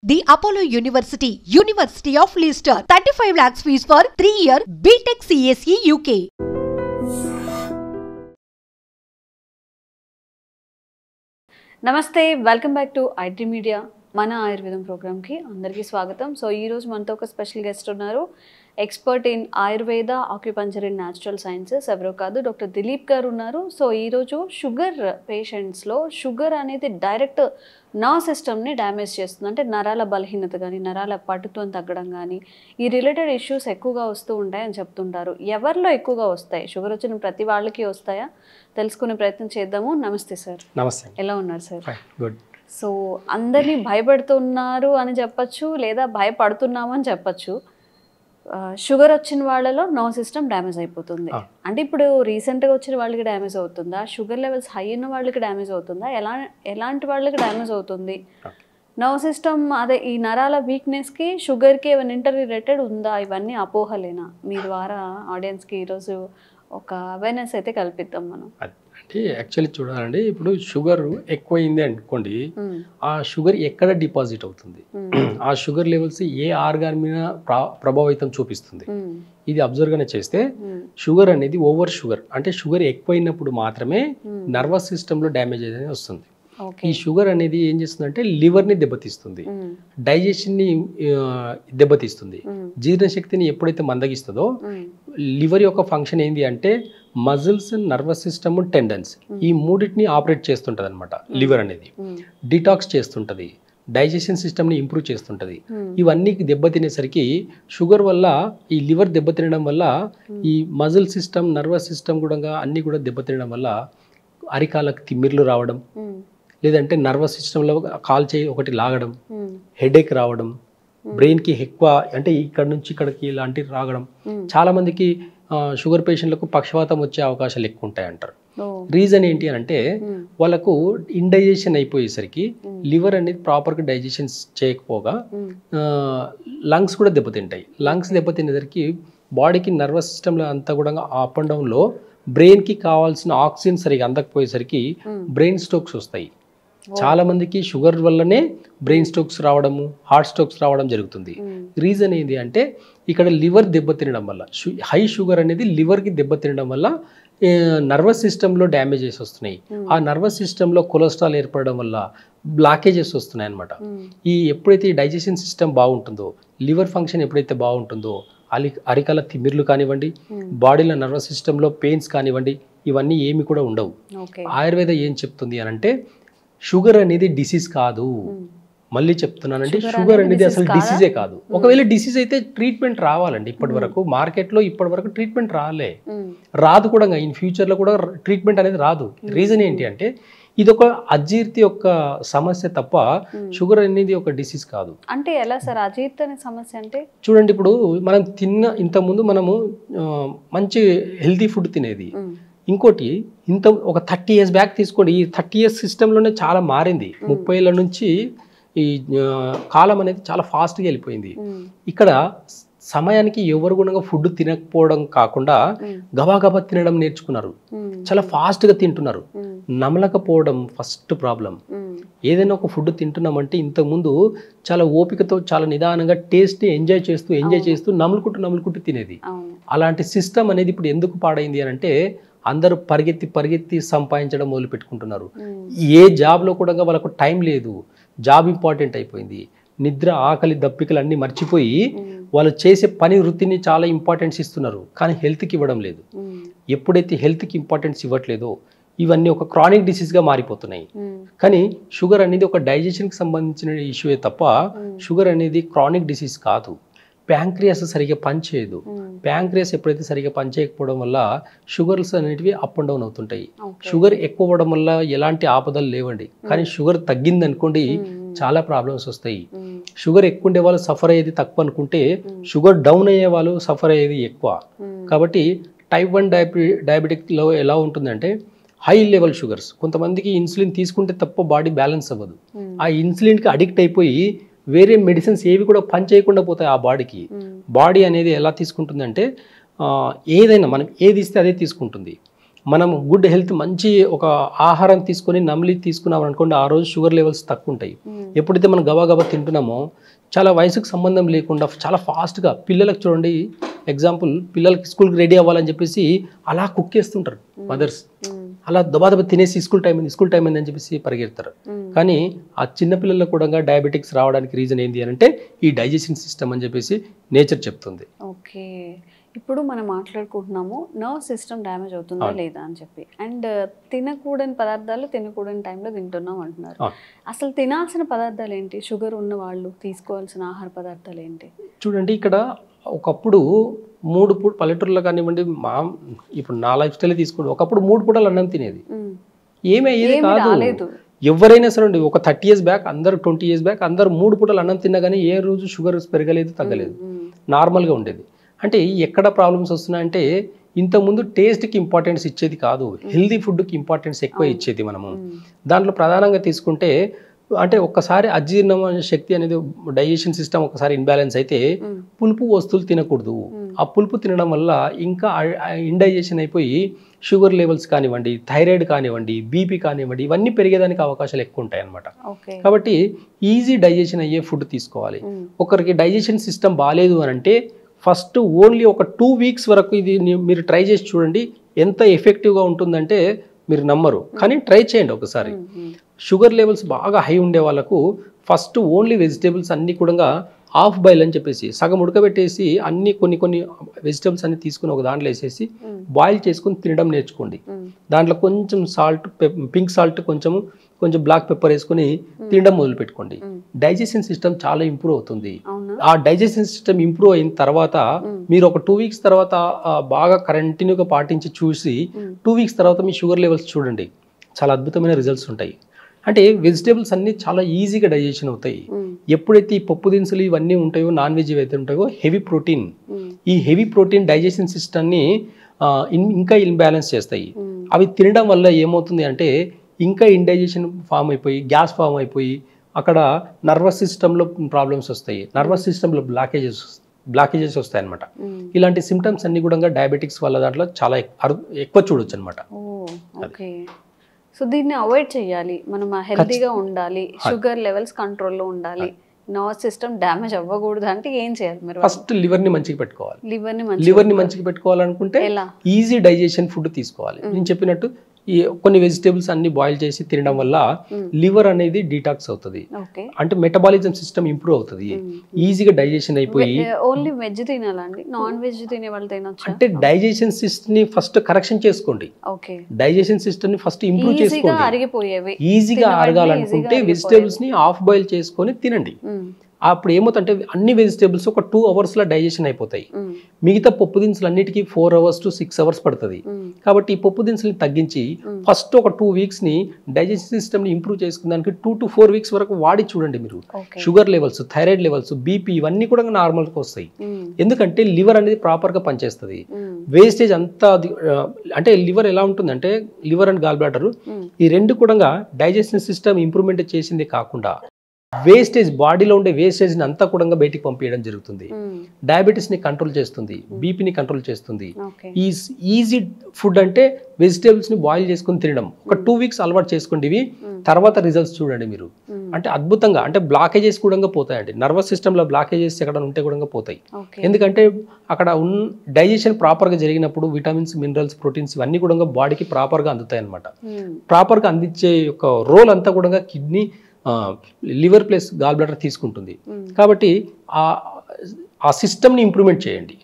The Apollo University, University of Leicester, 35 lakhs fees for 3-year BTech CSE UK. నమస్తే, welcome back to IT media. మన ఆయుర్వేదం ప్రోగ్రామ్కి అందరికీ స్వాగతం. సో ఈరోజు మనతో ఒక స్పెషల్ గెస్ట్ ఉన్నారు. Expert in Ayurveda, acupuncture and natural sciences, ఎవరో కాదు, డాక్టర్ దిలీప్ గారు ఉన్నారు. సో ఈరోజు షుగర్ పేషెంట్స్లో షుగర్ అనేది డైరెక్ట్ నర్వ్ సిస్టమ్ని డ్యామేజ్ చేస్తుంది. అంటే నరాల బలహీనత కానీ, నరాల పటుత్వం తగ్గడం కానీ, ఈ రిలేటెడ్ ఇష్యూస్ ఎక్కువగా వస్తూ ఉంటాయని చెప్తుంటారు. ఎవరిలో ఎక్కువగా వస్తాయి? షుగర్ వచ్చిన ప్రతి వాళ్ళకి వస్తాయా? తెలుసుకునే ప్రయత్నం చేద్దాము. నమస్తే సార్. నమస్తే. ఎలా ఉన్నారు సార్? గుడ్. సో అందరినీ భయపెడుతున్నారు అని చెప్పచ్చు, లేదా భయపడుతున్నాము అని చెప్పచ్చు. షుగర్ వచ్చిన వాళ్ళలో నర్వ్ సిస్టమ్ డ్యామేజ్ అయిపోతుంది. అంటే ఇప్పుడు రీసెంట్గా వచ్చిన వాళ్ళకి డ్యామేజ్ అవుతుందా? షుగర్ లెవెల్స్ హై ఉన్న వాళ్ళకి డ్యామేజ్ అవుతుందా? ఎలాంటి వాళ్ళకి డ్యామేజ్ అవుతుంది? నర్వ్ సిస్టమ్, అదే ఈ నరాల వీక్నెస్కి షుగర్కి ఏమైనా ఇంటర్ రిలేటెడ్ ఉందా? ఇవన్నీ అపోహలేనా? మీ ద్వారా ఆడియన్స్కి ఈరోజు ఒక అవేర్నెస్ అయితే కల్పిద్దాం మనం. అంటే యాక్చువల్లీ చూడాలండి, ఇప్పుడు షుగర్ ఎక్కువైంది అనుకోండి, ఆ షుగర్ ఎక్కడ డిపాజిట్ అవుతుంది, ఆ షుగర్ లెవెల్స్ ఏ ఆర్గాన్ మీద ప్రభావితం చూపిస్తుంది, ఇది అబ్జర్వ్గానే చేస్తే షుగర్ అనేది ఓవర్ షుగర్, అంటే షుగర్ ఎక్కువైనప్పుడు మాత్రమే నర్వస్ సిస్టంలో డ్యామేజ్ అనేది వస్తుంది. ఈ షుగర్ అనేది ఏం చేస్తుందంటే లివర్ని దెబ్బతీస్తుంది, డైజెషన్ని దెబ్బతీస్తుంది, జీర్ణశక్తిని ఎప్పుడైతే మందగిస్తుందో, లివర్ యొక్క ఫంక్షన్ ఏంటి అంటే మజిల్స్, నర్వస్ సిస్టమ్, టెండన్స్, ఈ మూడింటిని ఆపరేట్ చేస్తుంటుంది అనమాట. లివర్ అనేది డిటాక్స్ చేస్తుంటుంది, డైజెషన్ సిస్టమ్ని ఇంప్రూవ్ చేస్తుంటుంది. ఇవన్నీ దెబ్బతినేసరికి షుగర్ వల్ల, ఈ లివర్ దెబ్బతినడం వల్ల ఈ మజిల్ సిస్టమ్, నర్వస్ సిస్టమ్ కూడా అన్నీ కూడా దెబ్బతినడం వల్ల అరికాలకు తిమ్మిర్లు రావడం, లేదంటే నర్వస్ సిస్టంలో కాల్ చేయి ఒకటి లాగడం, హెడేక్ రావడం, బ్రెయిన్కి ఎక్కువ, అంటే ఇక్కడ నుంచి ఇక్కడికి ఇలాంటివి రాగడం. చాలామందికి షుగర్ పేషెంట్లకు పక్షవాతం వచ్చే అవకాశాలు ఎక్కువ ఉంటాయి అంటారు. రీజన్ ఏంటి అని అంటే వాళ్ళకు ఇండైజెషన్ అయిపోయేసరికి లివర్ అనేది ప్రాపర్గా డైజెషన్ చేయకపోగా లంగ్స్ కూడా దెబ్బతింటాయి. లంగ్స్ దెబ్బతినేసరికి బాడీకి, నర్వస్ సిస్టంలో అంతా కూడా అప్ అండ్ డౌన్లో బ్రెయిన్కి కావాల్సిన ఆక్సిజన్ సరిగా అందకపోయేసరికి బ్రెయిన్ స్ట్రోక్స్ వస్తాయి. చాలా మందికి షుగర్ వల్లనే బ్రెయిన్ స్ట్రోక్స్ రావడము, హార్ట్ స్ట్రోక్స్ రావడం జరుగుతుంది. రీజన్ ఏంటి అంటే ఇక్కడ లివర్ దెబ్బతినడం వల్ల, హై షుగర్ అనేది లివర్కి దెబ్బతినడం వల్ల నర్వస్ సిస్టంలో డ్యామేజెస్ వస్తున్నాయి. ఆ నర్వస్ సిస్టంలో కొలెస్ట్రాల్ ఏర్పడడం వల్ల బ్లాకేజెస్ వస్తున్నాయి అనమాట. ఎప్పుడైతే ఈ డైజెషన్ సిస్టమ్ బాగుంటుందో, లివర్ ఫంక్షన్ ఎప్పుడైతే బాగుంటుందో, అరికాల తిమ్మిర్లు కానివ్వండి, బాడీలో నర్వస్ సిస్టంలో పెయిన్స్ కానివ్వండి, ఇవన్నీ ఏమి కూడా ఉండవు. ఆయుర్వేద ఏం చెప్తుంది అని అంటే షుగర్ అనేది డిసీజ్ కాదు. మళ్ళీ చెప్తున్నానంటే షుగర్ అనేది అసలు డిసీజే కాదు. ఒకవేళ డిసీజ్ అయితే ట్రీట్మెంట్ రావాలండి. ఇప్పటి వరకు మార్కెట్లో ట్రీట్మెంట్ రాదు కూడా, ఇన్ ఫ్యూచర్లో కూడా ట్రీట్మెంట్ అనేది రాదు. రీజన్ ఏంటి అంటే ఇది ఒక అజీర్తి యొక్క సమస్య తప్ప షుగర్ అనేది ఒక డిసీజ్ కాదు. అంటే ఎలా సార్ అజీర్తి అనే సమస్య అంటే? చూడండి, ఇప్పుడు మనం ఇంతకుముందు మనము మంచి హెల్తీ ఫుడ్ తినేది. ఇంకోటి ఒక 30 years బ్యాక్ తీసుకోండి, ఈ 30 years సిస్టంలోనే చాలా మారింది. 30 ఏళ్ళ నుంచి ఈ కాలం అనేది చాలా ఫాస్ట్గా వెళ్ళిపోయింది. ఇక్కడ సమయానికి ఎవరు గుణంగా ఫుడ్ తినకపోవడం కాకుండా గబాగబా తినడం నేర్చుకున్నారు, చాలా ఫాస్ట్గా తింటున్నారు. నమలకపోవడం ఫస్ట్ ప్రాబ్లం. ఏదైనా ఒక ఫుడ్ తింటున్నామంటే ఇంతకుముందు చాలా ఓపికతో, చాలా నిదానంగా టేస్ట్ని ఎంజాయ్ చేస్తూ నములుకుంటూ తినేది. అలాంటి సిస్టమ్ అనేది ఇప్పుడు ఎందుకు పాడైంది అని అంటే అందరూ పరిగెత్తి సంపాదించడం మొదలు పెట్టుకుంటున్నారు. ఏ జాబ్లో కూడా వాళ్ళకు టైం లేదు, జాబ్ ఇంపార్టెంట్ అయిపోయింది. నిద్ర, ఆకలి, దప్పికలు అన్నీ మర్చిపోయి వాళ్ళు చేసే పని వృత్తిని చాలా ఇంపార్టెన్స్ ఇస్తున్నారు, కానీ హెల్త్కి ఇవ్వడం లేదు. ఎప్పుడైతే హెల్త్కి ఇంపార్టెన్స్ ఇవ్వట్లేదో ఇవన్నీ ఒక క్రానిక్ డిసీజ్గా మారిపోతున్నాయి. కానీ షుగర్ అనేది ఒక డైజెషన్కి సంబంధించిన ఇష్యూయే తప్ప షుగర్ అనేది క్రానిక్ డిసీజ్ కాదు. ప్యాంక్రియాస్ సరిగ్గా పనిచేయదు. ప్యాంక్రియాస్ ఎప్పుడైతే సరిగ్గా పనిచేయకపోవడం వల్ల షుగర్స్ అనేటివి అప్ అండ్ డౌన్ అవుతుంటాయి. షుగర్ ఎక్కువ అవ్వడం వల్ల ఎలాంటి ఆపదలు లేవండి, కానీ షుగర్ తగ్గింది అనుకోండి చాలా ప్రాబ్లమ్స్ వస్తాయి. షుగర్ ఎక్కువ ఉండే వాళ్ళు సఫర్ అయ్యేది తక్కువ అనుకుంటే, షుగర్ డౌన్ అయ్యే వాళ్ళు సఫర్ అయ్యేది ఎక్కువ. కాబట్టి టైప్ 1 డయాబెటిక్లో ఎలా ఉంటుందంటే హై లెవెల్ షుగర్స్. కొంతమందికి ఇన్సులిన్ తీసుకుంటే తప్ప బాడీ బ్యాలెన్స్ అవ్వదు. ఆ ఇన్సులిన్కి అడిక్ట్ అయిపోయి వేరే మెడిసిన్స్ ఏవి కూడా పని చేయకుండా పోతాయి ఆ బాడీకి. బాడీ అనేది ఎలా తీసుకుంటుందంటే ఏదైనా మనం ఏది ఇస్తే అదే తీసుకుంటుంది. మనం గుడ్ హెల్త్ మంచి ఒక ఆహారం తీసుకొని నమిలి తీసుకున్నాం అనుకోండి, ఆ రోజు షుగర్ లెవెల్స్ తక్కువ ఉంటాయి. ఎప్పుడైతే మనం గబా తింటున్నామో చాలా వయసుకు సంబంధం లేకుండా చాలా ఫాస్ట్గా పిల్లలకు చూడండి, ఎగ్జాంపుల్ పిల్లలకి స్కూల్కి రెడీ అవ్వాలని చెప్పేసి అలా కుక్ చేస్తుంటారు మదర్స్. అలా దబాదబా తినేసి స్కూల్ టైం అయింది అని చెప్పేసి పరిగెడతారు. కానీ ఆ చిన్నపిల్లల్లో కూడా డయాబెటిక్స్ రావడానికి రీజన్ ఏంటి అని అంటే ఈ డైజెషన్ సిస్టమ్ అని చెప్పేసి నేచర్ చెప్తుంది. ఓకే, ఇప్పుడు మనం మాట్లాడుకుంటున్నాము నర్వ్ సిస్టమ్ డ్యామేజ్ అవుతుందా లేదా అని చెప్పి, అండ్ తినకూడని పదార్థాలు తినకూడని టైంలో తింటున్నాం అంటున్నారు. అసలు తినాల్సిన పదార్థాలు ఏంటి? షుగర్ ఉన్న వాళ్ళు తీసుకోవాల్సిన ఆహార పదార్థాలు ఏంటి? చూడండి, ఇక్కడ ఒకప్పుడు 3 పూట పల్లెటూరులో కానివ్వండి, ఇప్పుడు నా లైఫ్ స్టైల్ తీసుకోండి, ఒకప్పుడు 3 పూటలు అన్నం తినేది, ఏమీ అయ్యేది కాదు. ఎవరైనా సరే అండి, ఒక 30 years బ్యాక్ అందరు 20 years బ్యాక్ అందరు 3 పూటలు అన్నం తిన్నా కానీ ఏ రోజు షుగర్ పెరగలేదు, తగ్గలేదు, నార్మల్గా ఉండేది. అంటే ఎక్కడ ప్రాబ్లమ్స్ వస్తున్నాయంటే ఇంతకుముందు టేస్ట్కి ఇంపార్టెన్స్ ఇచ్చేది కాదు, హెల్దీ ఫుడ్కి ఇంపార్టెన్స్ ఎక్కువ ఇచ్చేది. మనము దాంట్లో ప్రధానంగా తీసుకుంటే అంటే ఒక్కసారి అజీర్ణ శక్తి అనేది డైజెషన్ సిస్టమ్ ఒకసారి ఇన్బ్యాలెన్స్ అయితే పులుపు వస్తువులు తినకూడదు. ఆ పులుపు తినడం వల్ల ఇంకా ఇండైజెషన్ అయిపోయి షుగర్ లెవెల్స్ కానివ్వండి, థైరాయిడ్ కానివ్వండి, బీపీ కానివ్వండి, ఇవన్నీ పెరిగేదానికి అవకాశాలు ఎక్కువ ఉంటాయి అన్నమాట. కాబట్టి ఈజీ డైజెషన్ అయ్యే ఫుడ్ తీసుకోవాలి. ఒకరికి డైజెషన్ సిస్టమ్ బాగాలేదు అని అంటే ఫస్ట్ ఓన్లీ ఒక 2 weeks వరకు ఇది మీరు ట్రై చేసి చూడండి, ఎంత ఎఫెక్టివ్గా ఉంటుందంటే మీరు నమ్మరు, కానీ ట్రై చేయండి ఒకసారి. షుగర్ లెవెల్స్ బాగా హై ఉండే వాళ్ళకు ఫస్ట్ ఓన్లీ వెజిటేబుల్స్ అన్నీ కూడా హాఫ్ బాయిల్ అని చెప్పేసి సగం ఉడకబెట్టేసి అన్ని కొన్ని వెజిటేబుల్స్ అన్ని తీసుకుని ఒక దాంట్లో వేసేసి బాయిల్ చేసుకుని తినడం నేర్చుకోండి. దాంట్లో కొంచెం సాల్ట్, పింక్ సాల్ట్, కొంచెం బ్లాక్ పెప్పర్ వేసుకుని తినడం మొదలు పెట్టుకోండి. డైజెషన్ సిస్టమ్ చాలా ఇంప్రూవ్ అవుతుంది. ఆ డైజెషన్ సిస్టమ్ ఇంప్రూవ్ అయిన తర్వాత మీరు ఒక 2 weeks తర్వాత బాగా కంటిన్యూగా పాటించి చూసి 2 weeks తర్వాత మీ షుగర్ లెవెల్స్ చూడండి, చాలా అద్భుతమైన రిజల్ట్స్ ఉంటాయి. అంటే వెజిటేబుల్స్ అన్ని చాలా ఈజీగా డైజెషన్ అవుతాయి. ఎప్పుడైతే ఈ పప్పు దినుసులు ఇవన్నీ ఉంటాయో, నాన్ వెజ్ ఏవైతే ఉంటాయో హెవీ ప్రోటీన్, ఈ హెవీ ప్రోటీన్ డైజెషన్ సిస్టమ్ని ఇంకా ఇన్బ్యాలెన్స్ చేస్తాయి. అవి తినడం వల్ల ఏమవుతుంది అంటే ఇంకా ఇండైజెషన్ ఫామ్ అయిపోయి గ్యాస్ ఫామ్ అయిపోయి అక్కడ నర్వస్ సిస్టంలో ప్రాబ్లమ్స్ వస్తాయి, నర్వస్ సిస్టంలో బ్లాకేజెస్ వస్తాయి అనమాట. ఇలాంటి సిమ్టమ్స్ అన్ని కూడా డయాబెటిక్స్ వల్ల దాంట్లో చాలా ఎక్కువ చూడొచ్చు అనమాట. సో దీన్ని అవాయిడ్ చేయాలి, మనం హెల్తీగా ఉండాలి, షుగర్ లెవెల్స్ కంట్రోల్లో ఉండాలి, నర్వస్ సిస్టమ్ డ్యామేజ్ అవ్వకూడదు అంటే ఏం చేయాలి? మీరు ఫస్ట్ లివర్ని మంచిగా పెట్టుకోవాలి. లివర్ని మంచిగా పెట్టుకోవాలనుకుంటే ఈజీ డైజెషన్ ఫుడ్ తీసుకోవాలి. నేను చెప్పినట్టు ఈ కొన్ని వెజిటేబుల్స్ అన్ని బాయిల్ చేసి తినడం వల్ల లివర్ అనేది డీటాక్స్ అవుతుంది, అంటే మెటబాలిజం సిస్టమ్ ఇంప్రూవ్ అవుతుంది, ఈజీగా డైజెషన్ అయిపోయి. ఓన్లీ వెజ్ తినాలండి, నాన్ వెజ్ తినే వాళ్ళు తినొచ్చు అంటే డైజెషన్ సిస్టమ్ ని ఫస్ట్ కరెక్షన్ చేసుకోండి. డైజెషన్ సిస్టమ్ ని ఫస్ట్ ఇంప్రూవ్ చేసుకోండి. ఈజీగా అరగాలనుకుంటే వెజిటేబుల్స్ ని హాఫ్ బాయిల్ చేసుకొని తినండి. అప్పుడు ఏమవుతుందంటే అన్ని వెజిటేబుల్స్ ఒక 2 hours డైజెషన్ అయిపోతాయి. మిగతా పప్పు దినుసులు అన్నిటికీ 4 hours to 6 hours పడుతుంది. కాబట్టి ఈ పప్పు దినుసులని తగ్గించి ఫస్ట్ ఒక 2 weeks డైజెషన్ సిస్టమ్ని ఇంప్రూవ్ చేసుకున్నానికి 2 to 4 weeks వరకు వాడి చూడండి. మీరు sugar levels, thyroid levels, BP ఇవన్నీ కూడా నార్మల్గా వస్తాయి. ఎందుకంటే లివర్ అనేది ప్రాపర్గా పనిచేస్తుంది. వేస్టేజ్ అంతా అంటే లివర్ ఎలా ఉంటుందంటే లివర్ అండ్ గాల్ బ్లాడర్ ఈ రెండు కూడా డైజెషన్ సిస్టమ్ ఇంప్రూవ్మెంట్ చేసింది కాకుండా వేస్టేజ్, బాడీలో ఉండే వేస్టేజ్ని అంతా కూడా బయటికి పంపించడం జరుగుతుంది. డయాబెటీస్ని కంట్రోల్ చేస్తుంది, బీపీని కంట్రోల్ చేస్తుంది. ఈజీ ఫుడ్ అంటే వెజిటేబుల్స్ని బాయిల్ చేసుకుని తినడం ఒక 2 weeks అలవాటు చేసుకోండి. ఇవి తర్వాత రిజల్ట్స్ చూడండి మీరు, అంటే అద్భుతంగా, అంటే బ్లాకేజెస్ కూడా పోతాయండి. నర్వస్ సిస్టంలో బ్లాకేజెస్ ఎక్కడ ఉంటే కూడా పోతాయి. ఎందుకంటే అక్కడ డైజెషన్ ప్రాపర్గా జరిగినప్పుడు విటమిన్స్, మినరల్స్, ప్రోటీన్స్ ఇవన్నీ కూడా బాడీకి ప్రాపర్గా అందుతాయి అనమాట. ప్రాపర్గా అందించే యొక్క రోల్ అంతా కూడా kidney, liver plus gall bladder తీసుకుంటుంది. కాబట్టి ఆ సిస్టమ్ని ఇంప్రూవ్మెంట్ చేయండి,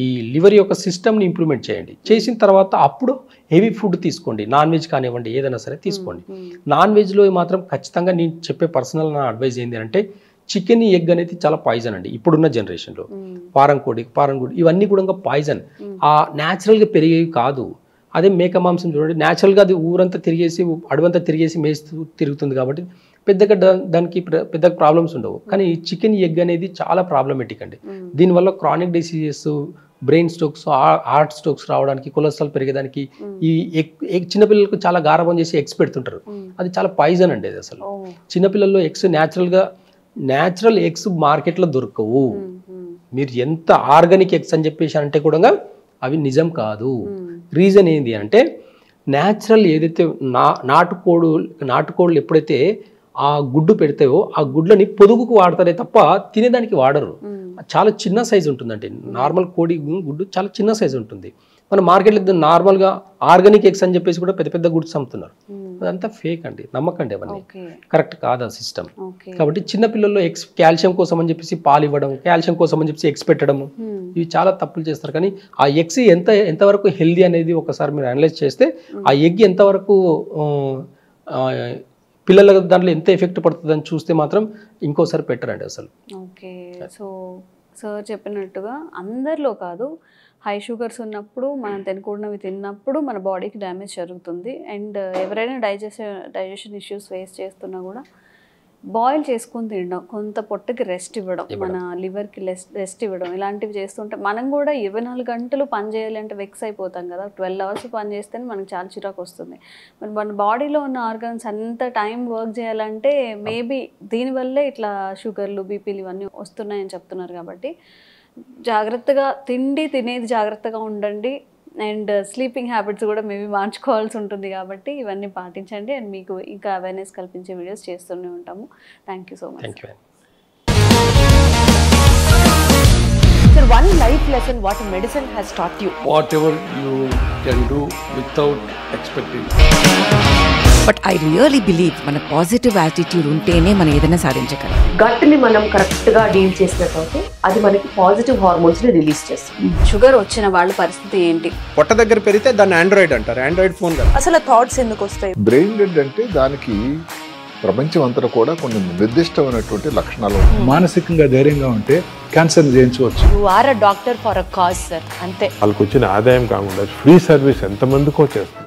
ఈ లివర్ యొక్క సిస్టమ్ని ఇంప్రూవ్మెంట్ చేయండి. చేసిన తర్వాత అప్పుడు హెవీ ఫుడ్ తీసుకోండి, నాన్ వెజ్ కానివ్వండి, ఏదైనా సరే తీసుకోండి. నాన్ వెజ్లో మాత్రం ఖచ్చితంగా నేను చెప్పే పర్సనల్ నా అడ్వైజ్ ఏంటి అంటే చికెన్, ఎగ్ అనేది చాలా పాయిజన్ అండి ఇప్పుడున్న జనరేషన్లో. పారం కోడి ఇవన్నీ కూడా పాయిజన్, న్యాచురల్గా పెరిగేవి కాదు. అదే మేక మాంసం చూడండి, న్యాచురల్గా అది ఊరంతా తిరిగేసి అడవంతా తిరిగేసి మేస్తూ తిరుగుతుంది కాబట్టి పెద్దగా దానికి పెద్దగా ప్రాబ్లమ్స్ ఉండవు. కానీ ఈ చికెన్, ఎగ్ అనేది చాలా ప్రాబ్లమేటిక్ అండి. దీనివల్ల chronic diseases, brain strokes, heart strokes రావడానికి, కొలెస్ట్రాల్ పెరిగేదానికి, ఈ చిన్నపిల్లలకు చాలా గారభం చేసి ఎగ్స్ పెడుతుంటారు. అది చాలా పాయిజన్ అండి. అది అసలు చిన్నపిల్లల్లో ఎగ్స్ న్యాచురల్ ఎగ్స్ మార్కెట్లో దొరకవు. మీరు ఎంత ఆర్గానిక్ ఎగ్స్ అని చెప్పేసి అంటే కూడా అవి నిజం కాదు. రీజన్ ఏంటి అంటే న్యాచురల్ ఏదైతే నాటుకోళ్ళు ఎప్పుడైతే ఆ గుడ్డు పెడతాయో ఆ గుడ్లని పొదుగుకు వాడతారే తప్ప తినేదానికి వాడరు. చాలా చిన్న సైజు ఉంటుందండి. నార్మల్ కోడి గుడ్డు చాలా చిన్న సైజు ఉంటుంది. మన మార్కెట్లో నార్మల్గా ఆర్గానిక్ ఎగ్స్ అని చెప్పేసి కూడా పెద్ద పెద్ద గుడ్స్ అమ్ముతున్నారు. అదంతా ఫేక్ అండి, నమ్మకండి, అవన్నీ కరెక్ట్ కాదు ఆ సిస్టమ్. కాబట్టి చిన్నపిల్లల్లో ఎగ్స్ కాల్షియం కోసం అని చెప్పేసి పాలు ఇవ్వడం, కాల్షియం కోసం అని చెప్పేసి ఎగ్స్ పెట్టడము, ఇవి చాలా తప్పులు చేస్తారు. కానీ ఆ ఎగ్స్ ఎంతవరకు హెల్దీ అనేది ఒకసారి మీరు అనలైజ్ చేస్తే ఆ ఎగ్ ఎంతవరకు పిల్లల దాంట్లో ఎంత ఎఫెక్ట్ పడుతుందని చూస్తే మాత్రం ఇంకోసారి పెట్టరండి అసలు. ఓకే, సో సార్ చెప్పినట్టుగా అందరిలో కాదు, హై షుగర్స్ ఉన్నప్పుడు మనం తినకూడనివి తిన్నప్పుడు మన బాడీకి డ్యామేజ్ జరుగుతుంది. అండ్ ఎవరైనా డైజెషన్ ఇష్యూస్ ఫేస్ చేస్తున్నా కూడా బాయిల్ చేసుకొని తినడం, కొంత పొట్టకి రెస్ట్ ఇవ్వడం, మన లివర్కి రెస్ట్ ఇవ్వడం, ఇలాంటివి చేస్తుంటే మనం కూడా 24 గంటలు పని చేయాలంటే వెక్స్ అయిపోతాం కదా. 12 అవర్స్ పని చేస్తేనే మనకు చాలా చిరాకు వస్తుంది. మరి మన బాడీలో ఉన్న ఆర్గన్స్ అంత టైం వర్క్ చేయాలంటే మేబీ దీనివల్లే ఇట్లా షుగర్లు, బీపీలు ఇవన్నీ వస్తున్నాయని చెప్తున్నారు. కాబట్టి జాగ్రత్తగా తినేది జాగ్రత్తగా ఉండండి. అండ్ స్లీపింగ్ హ్యాబిట్స్ కూడా మేబీ మార్చుకోవాల్సి ఉంటుంది. కాబట్టి ఇవన్నీ పాటించండి. అండ్ మీకు ఇంకా అవేర్నెస్ కల్పించే వీడియోస్ చేస్తూనే ఉంటాము. Thank you so much. Sir, one life lesson what medicine has taught you. Whatever you can do without expecting. But I really believe మన పాజిటివ్ యాటిట్యూడ్ ఉంటేనే మనం ఏదైనా సాధించగలం. గట్ ని మనం కరెక్ట్ గా డీల్ చేసినట్లయితే అది మనకి పాజిటివ్ హార్మోన్స్ ని రిలీజ్ చేస్తుంది. షుగర్ వచ్చిన వాళ్ళ పరిస్థితి ఏంటి? పొట్ట దగ్గర పెరిగితే దాన్ని ఆండ్రాయిడ్ అంటారు, ఆండ్రాయిడ్ ఫోన్ కదా. అసలు థాట్స్ ఎందుకు వస్తాయి? బ్రెయిన్ డెడ్ అంటే దానికి ప్రపంచం అంతా కూడా కొన్ని నిర్దిష్టమైనటువంటి లక్షణాలు. మానసికంగా ధైర్యంగా ఉంటే క్యాన్సర్ జయించవచ్చు. You are a doctor for a cause sir, అంతే. వాళ్ళకి వచ్చిన ఆదాయం కాకుండా ఫ్రీ సర్వీస్ ఎంతమందికో చేస్తారు.